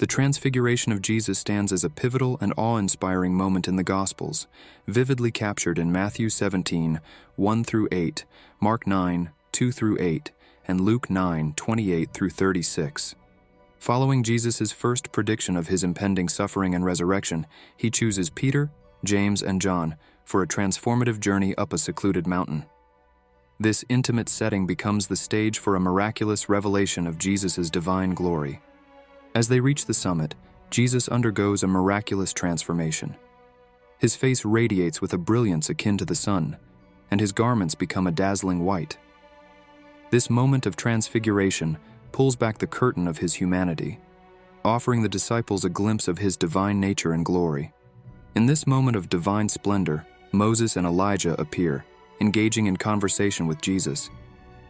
The Transfiguration of Jesus stands as a pivotal and awe-inspiring moment in the Gospels, vividly captured in Matthew 17, 1-8, Mark 9, 2-8, and Luke 9, 28-36. Following Jesus' first prediction of his impending suffering and resurrection, he chooses Peter, James, and John for a transformative journey up a secluded mountain. This intimate setting becomes the stage for a miraculous revelation of Jesus' divine glory. As they reach the summit, Jesus undergoes a miraculous transformation. His face radiates with a brilliance akin to the sun, and his garments become a dazzling white. This moment of transfiguration pulls back the curtain of his humanity, offering the disciples a glimpse of his divine nature and glory. In this moment of divine splendor, Moses and Elijah appear, engaging in conversation with Jesus.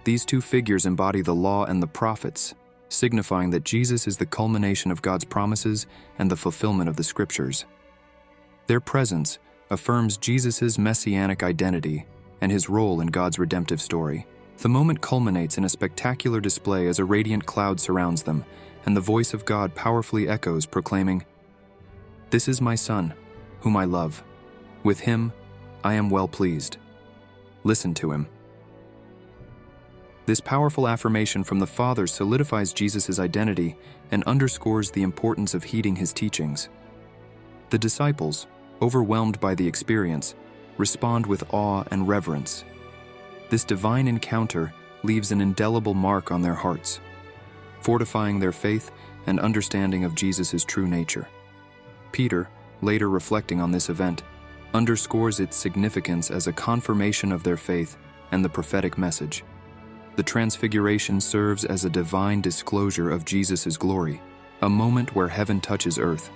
These two figures embody the law and the prophets, signifying that Jesus is the culmination of God's promises and the fulfillment of the Scriptures. Their presence affirms Jesus' messianic identity and his role in God's redemptive story. The moment culminates in a spectacular display as a radiant cloud surrounds them, and the voice of God powerfully echoes, proclaiming, "This is my Son, whom I love. With him I am well pleased. Listen to him." This powerful affirmation from the Father solidifies Jesus' identity and underscores the importance of heeding his teachings. The disciples, overwhelmed by the experience, respond with awe and reverence. This divine encounter leaves an indelible mark on their hearts, fortifying their faith and understanding of Jesus' true nature. Peter, later reflecting on this event, underscores its significance as a confirmation of their faith and the prophetic message. The Transfiguration serves as a divine disclosure of Jesus' glory, a moment where heaven touches earth,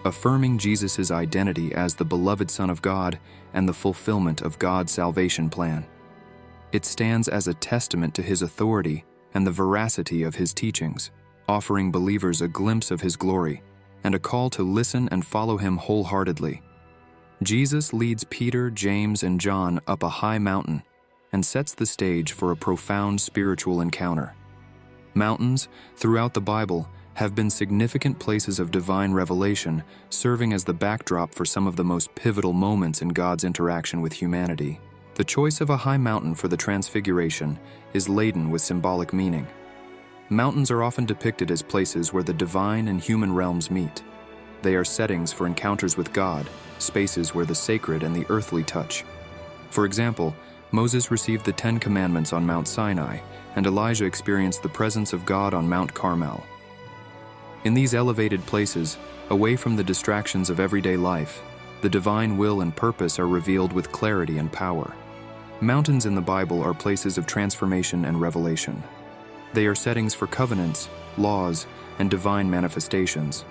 affirming Jesus' identity as the beloved Son of God and the fulfillment of God's salvation plan. It stands as a testament to his authority and the veracity of his teachings, offering believers a glimpse of his glory and a call to listen and follow him wholeheartedly. Jesus leads Peter, James, and John up a high mountain and sets the stage for a profound spiritual encounter. Mountains, throughout the Bible, have been significant places of divine revelation, serving as the backdrop for some of the most pivotal moments in God's interaction with humanity. The choice of a high mountain for the Transfiguration is laden with symbolic meaning. Mountains are often depicted as places where the divine and human realms meet. They are settings for encounters with God, spaces where the sacred and the earthly touch. For example, Moses received the 10 Commandments on Mount Sinai, and Elijah experienced the presence of God on Mount Carmel. In these elevated places, away from the distractions of everyday life, the divine will and purpose are revealed with clarity and power. Mountains in the Bible are places of transformation and revelation. They are settings for covenants, laws, and divine manifestations.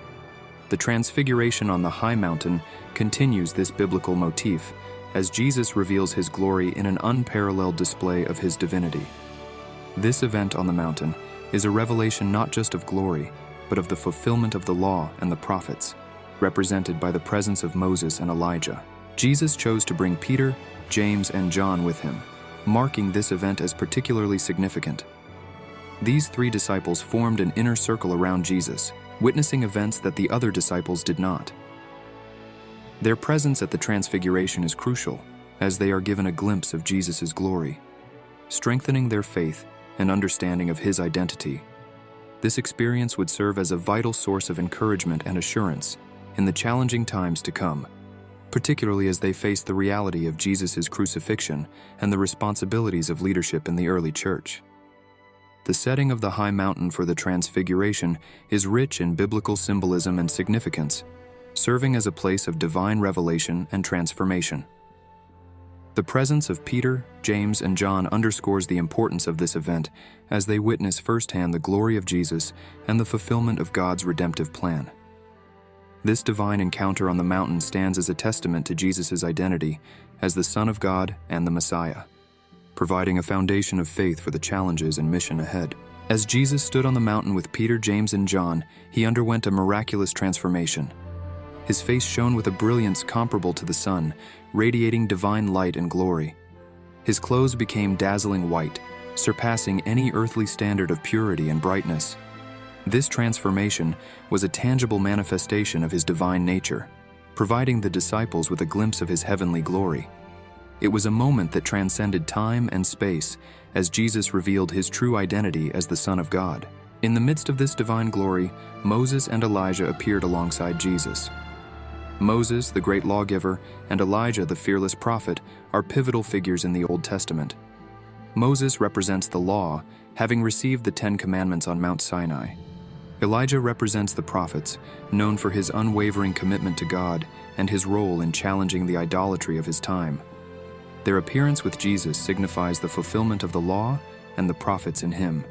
The Transfiguration on the high mountain continues this biblical motif, as Jesus reveals his glory in an unparalleled display of his divinity. This event on the mountain is a revelation not just of glory, but of the fulfillment of the law and the prophets, represented by the presence of Moses and Elijah. Jesus chose to bring Peter, James, and John with him, marking this event as particularly significant. These 3 disciples formed an inner circle around Jesus, witnessing events that the other disciples did not. Their presence at the Transfiguration is crucial, as they are given a glimpse of Jesus' glory, strengthening their faith and understanding of his identity. This experience would serve as a vital source of encouragement and assurance in the challenging times to come, particularly as they face the reality of Jesus' crucifixion and the responsibilities of leadership in the early church. The setting of the high mountain for the Transfiguration is rich in biblical symbolism and significance, serving as a place of divine revelation and transformation. The presence of Peter, James, and John underscores the importance of this event as they witness firsthand the glory of Jesus and the fulfillment of God's redemptive plan. This divine encounter on the mountain stands as a testament to Jesus' identity as the Son of God and the Messiah, providing a foundation of faith for the challenges and mission ahead. As Jesus stood on the mountain with Peter, James, and John, he underwent a miraculous transformation. His face shone with a brilliance comparable to the sun, radiating divine light and glory. His clothes became dazzling white, surpassing any earthly standard of purity and brightness. This transformation was a tangible manifestation of his divine nature, providing the disciples with a glimpse of his heavenly glory. It was a moment that transcended time and space as Jesus revealed his true identity as the Son of God. In the midst of this divine glory, Moses and Elijah appeared alongside Jesus. Moses, the great lawgiver, and Elijah, the fearless prophet, are pivotal figures in the Old Testament. Moses represents the law, having received the 10 Commandments on Mount Sinai. Elijah represents the prophets, known for his unwavering commitment to God and his role in challenging the idolatry of his time. Their appearance with Jesus signifies the fulfillment of the law and the prophets in him.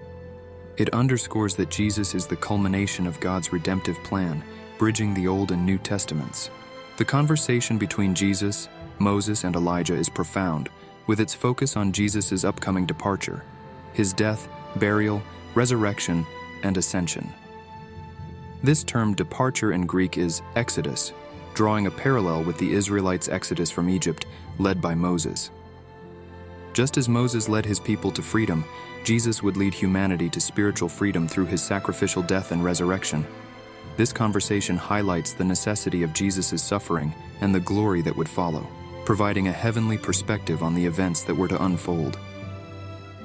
It underscores that Jesus is the culmination of God's redemptive plan, bridging the Old and New Testaments. The conversation between Jesus, Moses, and Elijah is profound, with its focus on Jesus' upcoming departure, his death, burial, resurrection, and ascension. This term departure in Greek is exodus, drawing a parallel with the Israelites' exodus from Egypt, led by Moses. Just as Moses led his people to freedom, Jesus would lead humanity to spiritual freedom through his sacrificial death and resurrection. This conversation highlights the necessity of Jesus' suffering and the glory that would follow, providing a heavenly perspective on the events that were to unfold.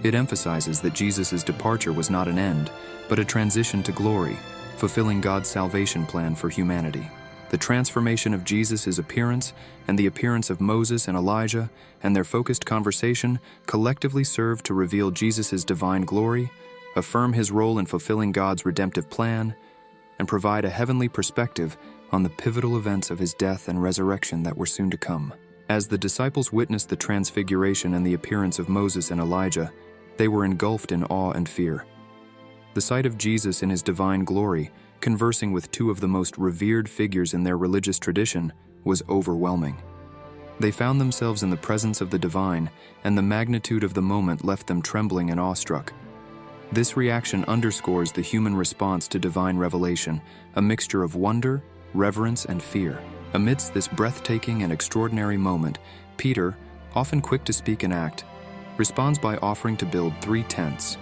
It emphasizes that Jesus' departure was not an end, but a transition to glory, fulfilling God's salvation plan for humanity. The transformation of Jesus' appearance and the appearance of Moses and Elijah and their focused conversation collectively serve to reveal Jesus' divine glory, affirm his role in fulfilling God's redemptive plan, and provide a heavenly perspective on the pivotal events of his death and resurrection that were soon to come. As the disciples witnessed the transfiguration and the appearance of Moses and Elijah, they were engulfed in awe and fear. The sight of Jesus in his divine glory, conversing with two of the most revered figures in their religious tradition, was overwhelming. They found themselves in the presence of the divine, and the magnitude of the moment left them trembling and awestruck. This reaction underscores the human response to divine revelation, a mixture of wonder, reverence, and fear. Amidst this breathtaking and extraordinary moment, Peter, often quick to speak and act, responds by offering to build 3 tents,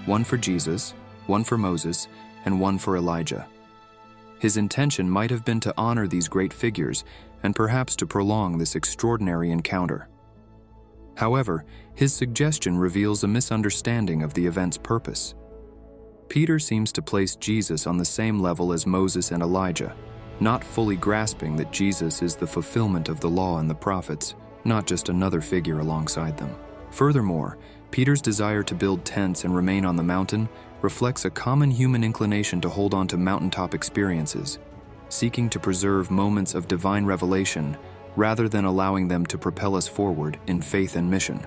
one for Jesus, one for Moses, and one for Elijah. His intention might have been to honor these great figures and perhaps to prolong this extraordinary encounter. However, his suggestion reveals a misunderstanding of the event's purpose. Peter seems to place Jesus on the same level as Moses and Elijah, not fully grasping that Jesus is the fulfillment of the law and the prophets, not just another figure alongside them. Furthermore, Peter's desire to build tents and remain on the mountain reflects a common human inclination to hold on to mountaintop experiences, seeking to preserve moments of divine revelation rather than allowing them to propel us forward in faith and mission.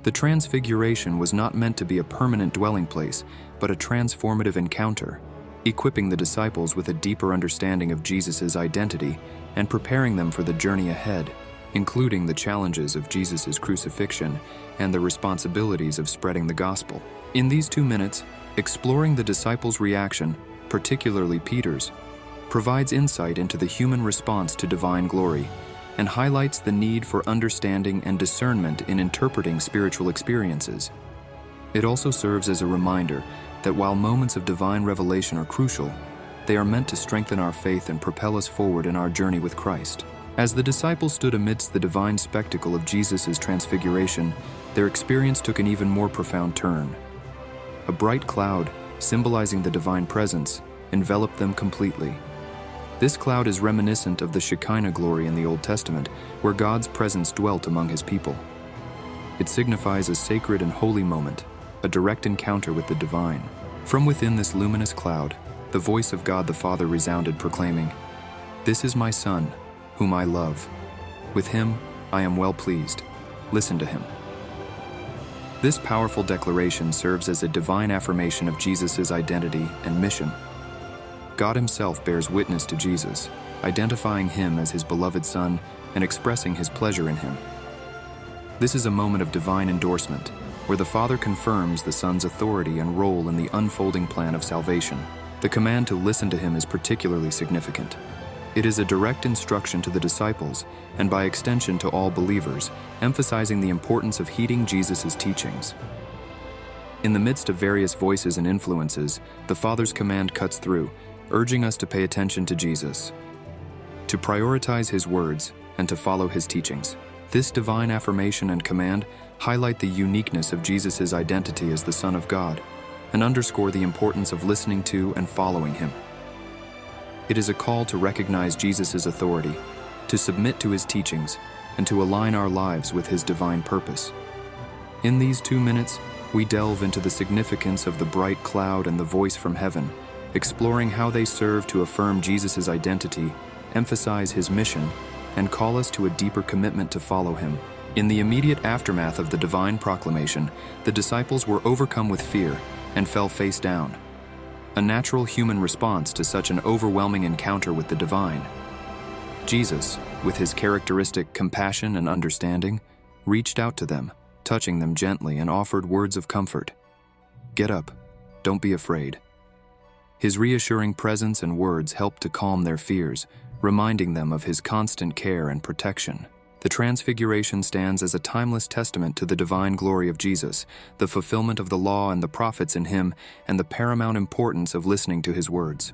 The Transfiguration was not meant to be a permanent dwelling place, but a transformative encounter, equipping the disciples with a deeper understanding of Jesus' identity and preparing them for the journey ahead, including the challenges of Jesus' crucifixion and the responsibilities of spreading the gospel. In these 2 minutes, exploring the disciples' reaction, particularly Peter's, provides insight into the human response to divine glory and highlights the need for understanding and discernment in interpreting spiritual experiences. It also serves as a reminder that while moments of divine revelation are crucial, they are meant to strengthen our faith and propel us forward in our journey with Christ. As the disciples stood amidst the divine spectacle of Jesus' transfiguration, their experience took an even more profound turn. A bright cloud, symbolizing the divine presence, enveloped them completely. This cloud is reminiscent of the Shekinah glory in the Old Testament, where God's presence dwelt among his people. It signifies a sacred and holy moment, a direct encounter with the divine. From within this luminous cloud, the voice of God the Father resounded, proclaiming, "This is my Son, whom I love. With him I am well pleased. Listen to him." This powerful declaration serves as a divine affirmation of Jesus' identity and mission. God himself bears witness to Jesus, identifying him as his beloved Son and expressing his pleasure in him. This is a moment of divine endorsement, where the Father confirms the Son's authority and role in the unfolding plan of salvation. The command to listen to him is particularly significant. It is a direct instruction to the disciples, and by extension to all believers, emphasizing the importance of heeding Jesus' teachings. In the midst of various voices and influences, the Father's command cuts through, urging us to pay attention to Jesus, to prioritize his words, and to follow his teachings. This divine affirmation and command highlight the uniqueness of Jesus' identity as the Son of God and underscore the importance of listening to and following him. It is a call to recognize Jesus' authority, to submit to his teachings, and to align our lives with his divine purpose. In these 2 minutes, we delve into the significance of the bright cloud and the voice from heaven, exploring how they serve to affirm Jesus' identity, emphasize his mission, and call us to a deeper commitment to follow him. In the immediate aftermath of the divine proclamation, the disciples were overcome with fear and fell face down, a natural human response to such an overwhelming encounter with the divine. Jesus, with his characteristic compassion and understanding, reached out to them, touching them gently and offered words of comfort. "Get up, don't be afraid." His reassuring presence and words helped to calm their fears, reminding them of his constant care and protection. The Transfiguration stands as a timeless testament to the divine glory of Jesus, the fulfillment of the law and the prophets in him, and the paramount importance of listening to his words.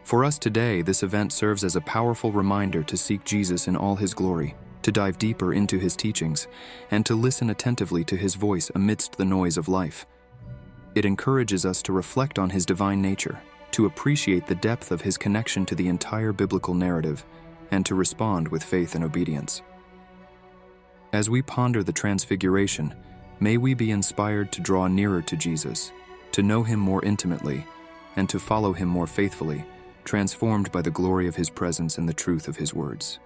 For us today, this event serves as a powerful reminder to seek Jesus in all his glory, to dive deeper into his teachings, and to listen attentively to his voice amidst the noise of life. It encourages us to reflect on his divine nature, to appreciate the depth of his connection to the entire biblical narrative, and to respond with faith and obedience. As we ponder the Transfiguration, may we be inspired to draw nearer to Jesus, to know him more intimately, and to follow him more faithfully, transformed by the glory of his presence and the truth of his words.